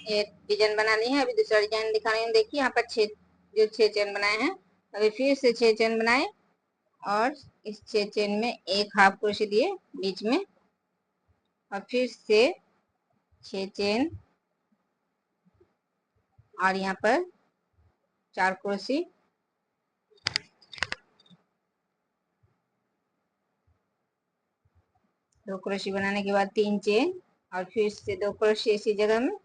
ये डिजाइन बना ली है। अभी दूसरा डिजाइन दिखा रही हूँ। देखिए यहाँ पर जो 6 चेन बनाए हैं, अभी फिर से 6 चेन बनाए और इस 6 चेन में एक हाफ क्रोशे दिए बीच में और फिर से 6 चेन और यहाँ पर 4 क्रोशे, 2 क्रोशे बनाने के बाद 3 चेन और फिर से 2 क्रोशे इसी जगह में,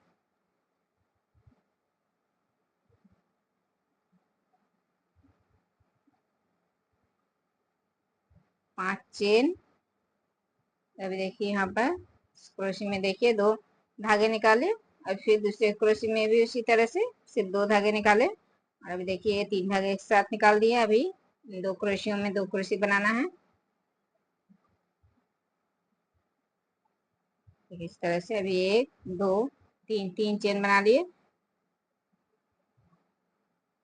5 चेन। अभी देखिए यहाँ पर क्रोशे में देखिए 2 धागे निकाले और फिर दूसरे क्रोशे में भी उसी तरह से सिर्फ 2 धागे निकाले और अभी देखिए ये 3 धागे एक साथ निकाल दिए। अभी 2 क्रोशियों में 2 क्रोशे बनाना है। इस तरह से अभी 1 2 3 चेन बना लिए।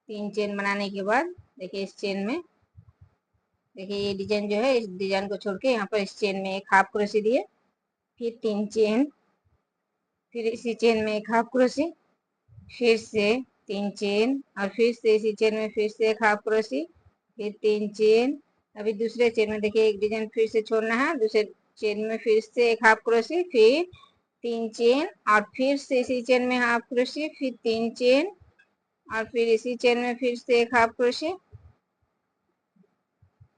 3 चेन बनाने के बाद देखिए इस चेन में देखिए ये डिजाइन जो है, इस डिजाइन को छोड़ के यहाँ पर इस चेन में एक हाफ क्रोशे दिए, फिर 3 चेन, फिर इसी चेन में एक हाफ क्रोशे, फिर से 3 चेन और फिर से इसी चेन में फिर से एक हाफ क्रोशे, फिर 3 चेन। अभी दूसरे चेन में देखिए एक डिजाइन फिर से छोड़ना है, दूसरे चेन में फिर से एक हाफ क्रोशे, फिर 3 चेन और फिर से इसी चेन में हाफ क्रोशे, फिर 3 चेन और फिर इसी चेन में फिर से एक हाफ क्रोशे,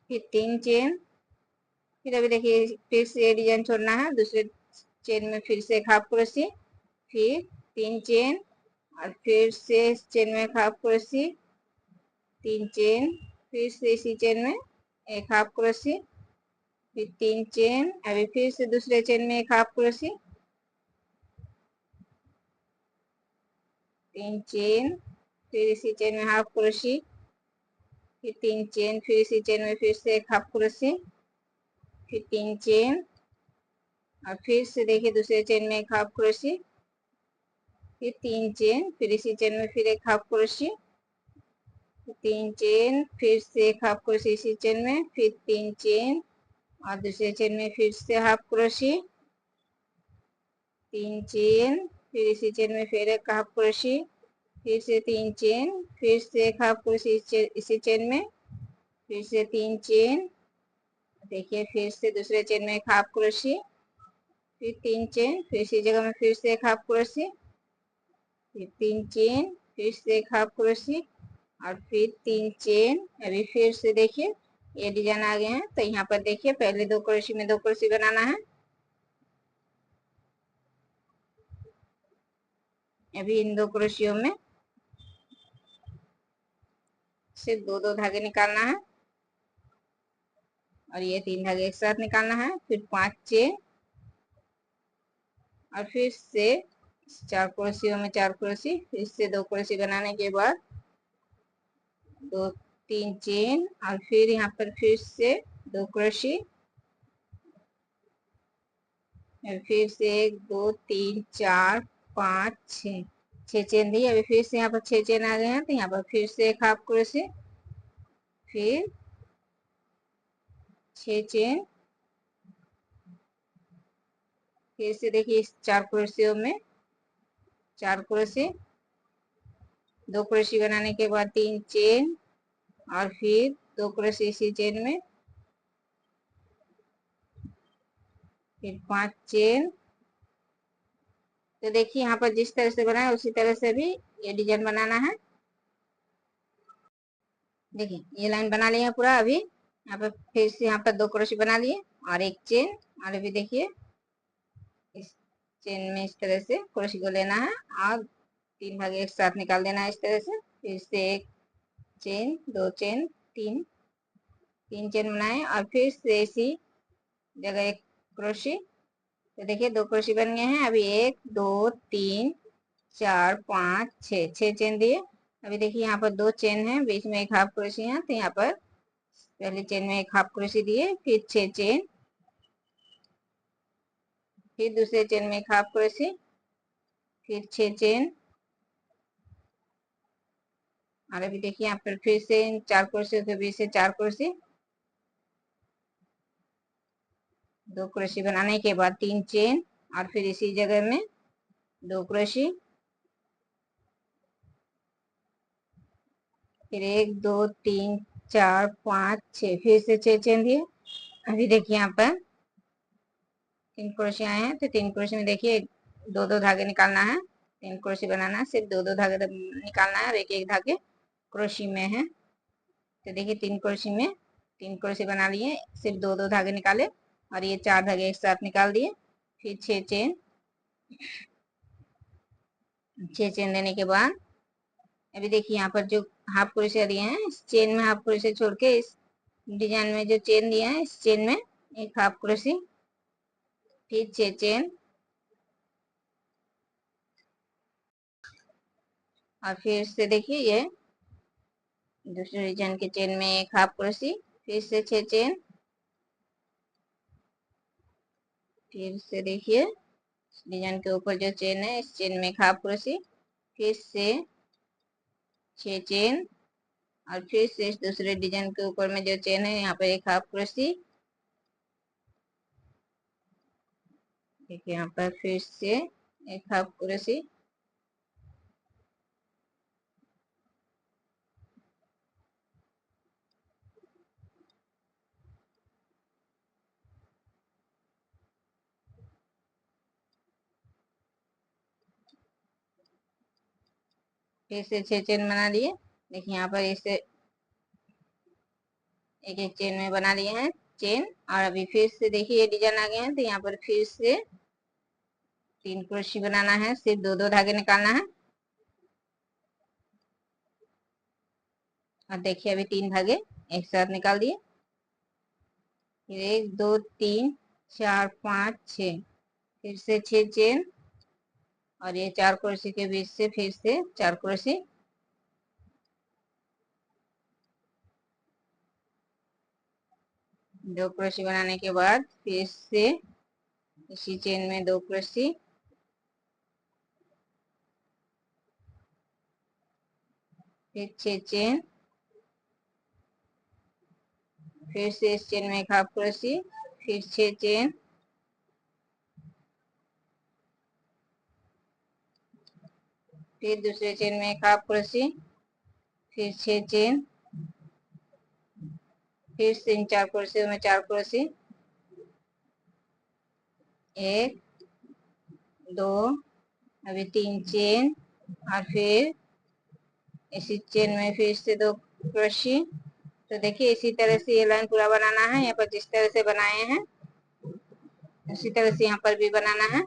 फिर 3 चेन। फिर अभी देखिए फिर से ये डिजाइन छोड़ना है, दूसरे चेन में फिर से एक हाफ क्रोशे, फिर 3 चेन और फिर से इस चेन में एक हाफ क्रोशे, 3 चेन, फिर से इसी चेन में एक हाफ क्रोशे, फिर 3 चेन। अभी फिर से दूसरे चेन में एक हाफ क्रोशे, 3 चेन, फिर इसी चेन में हाफ क्रोशे, फिर 3 चेन, फिर इसी चेन में फिर से एक हाफ क्रोशे, फिर 3 चेन और फिर से देखिए दूसरे चेन में एक हाफ क्रोशे, फिर 3 चेन, फिर इसी चेन में फिर एक हाफ क्रोशे, 3 चेन, फिर से एक हाफ क्रोशे इसी चेन में, फिर 3 चेन और दूसरे चेन में फिर से हाफ क्रोशे, 3 चेन, फिर इसी चेन में फिर एक हाफ क्रोशे, फिर से 3 चेन, फिर से एक हाफ क्रोशे इसी चेन में, फिर से 3 चेन। देखिए फिर से दूसरे चेन में एक हाफ क्रोशे, फिर 3 चेन, फिर इसी जगह में फिर से एक हाफ क्रोशे, फिर 3 चेन, फिर से एक हाफ क्रोशे और फिर 3 चेन। अभी फिर से देखिए ये डिजाइन आ गए हैं। तो यहाँ पर देखिए पहले 2 क्रोशे में 2 क्रोशे बनाना है। अभी इन 2 क्रोशियों में सिर्फ 2 धागे निकालना है और ये 3 धागे एक साथ निकालना है, फिर 5 चेन और फिर से 4 क्रोशियों में 4 क्रोशे, फिर से 2 क्रोशे बनाने के बाद 3 चेन और फिर यहाँ पर फिर से 2 क्रोशे, फिर से 1 2 3 4 5 6 चेन दी। अभी फिर से यहाँ पर 6 चेन आ गए हैं, तो यहाँ पर फिर से एक हाफ क्रोशे, फिर 6 चेन, फिर से देखिए इस 4 क्रोशियों में 4 क्रोशे, 2 क्रोशे बनाने के बाद 3 चेन और फिर 2 क्रोशे इसी चेन में, फिर 5 चेन। तो देखिए यहाँ पर जिस तरह से बनाया उसी तरह से भी ये डिजाइन बनाना है। देखिए ये लाइन बना लिया है पूरा। अभी यहाँ पर फिर से यहाँ पर 2 क्रोशे बना लिए और एक चेन और अभी देखिए इस चेन में इस तरह से क्रोशे को लेना है और 3 धागे एक साथ निकाल देना है इस तरह से। फिर से एक चेन, 2 चेन, 3 चेन बनाए और फिर से इसी जगह एक क्रोशे। तो देखिए 2 क्रोशे बन गए हैं। अभी 1 2 3 4 5 6 चेन दिए। अभी देखिए यहाँ पर 2 चेन है, बीच में एक हाफ क्रोशे है, तो यहाँ पर पहले चेन में एक हाफ क्रोशे दिए, फिर 6 चेन, फिर दूसरे चेन में एक हाफ क्रोशे, फिर 6 चेन और अभी देखिए यहाँ पर फिर से 4 क्रोशे के बीच से 4 क्रोशे, 2 क्रोशे बनाने के बाद 3 चेन और फिर इसी जगह में 2 क्रोशे, फिर 1 2 3 4 5 6, फिर से 6 चेन दिए। अभी देखिए यहाँ पर 3 क्रोशे आए हैं, तो 3 क्रोशे में देखिए दो दो धागे निकालना है। 3 क्रोशे बनाना है, सिर्फ दो दो धागे निकालना है और एक एक धागे क्रोशे में है। तो देखिए 3 क्रोशे में 3 क्रोशे बना लिए, सिर्फ दो दो धागे निकाले और ये 4 धागे एक साथ निकाल दिए। फिर 6 चेन, 6 चेन देने के बाद अभी देखिए यहाँ पर जो हाफ क्रोशे दिए हैं, इस चेन में हाफ क्रोशे छोड़ के इस डिजाइन में जो चेन दिया है, इस चेन में एक हाफ क्रोशे, फिर 6 चेन और फिर से देखिए ये दूसरे डिजाइन के चेन में एक हाफ क्रोशे, फिर से 6 चेन, फिर से देखिए डिजाइन के ऊपर जो चेन है, इस चेन में एक हाफ क्रोशे, फिर से 6 चेन और फिर से इस दूसरे डिजाइन के ऊपर में जो चेन है, यहाँ पर एक हाफ क्रोशे। देखिए यहाँ पर फिर से एक हाफ क्रोशे, फिर से 6 चेन बना लिए। देखिए यहाँ पर इसे एक एक चेन में बना लिए हैं चेन, और अभी फिर से देखिए ये डिजाइन आ गए हैं, तो यहाँ पर फिर से 3 क्रोशे बनाना है, सिर्फ दो दो धागे निकालना है। और देखिए अभी 3 धागे एक साथ निकाल दिए। फिर 1 2 3 4 5 6, फिर से 6 चेन और ये 4 क्रोशे के बीच से फिर से 4 क्रोशे। दो क्रोशे बनाने के बाद फिर से इसी चेन में 2 क्रोशे, फिर 6 चेन, फिर से इस चेन में एक हाफ क्रोशे, फिर 6 चेन, फिर दूसरे चेन में एक हाफ क्रोशे, फिर 6 चेन, फिर से इन 4 क्रोशे में 4 क्रोशे, 1 2, अभी 3 चेन और फिर इसी चेन में फिर से 2 क्रोशे। तो देखिए इसी तरह से ये लाइन पूरा बनाना है। यहाँ पर जिस तरह से बनाए हैं उसी तरह से यहाँ पर भी बनाना है।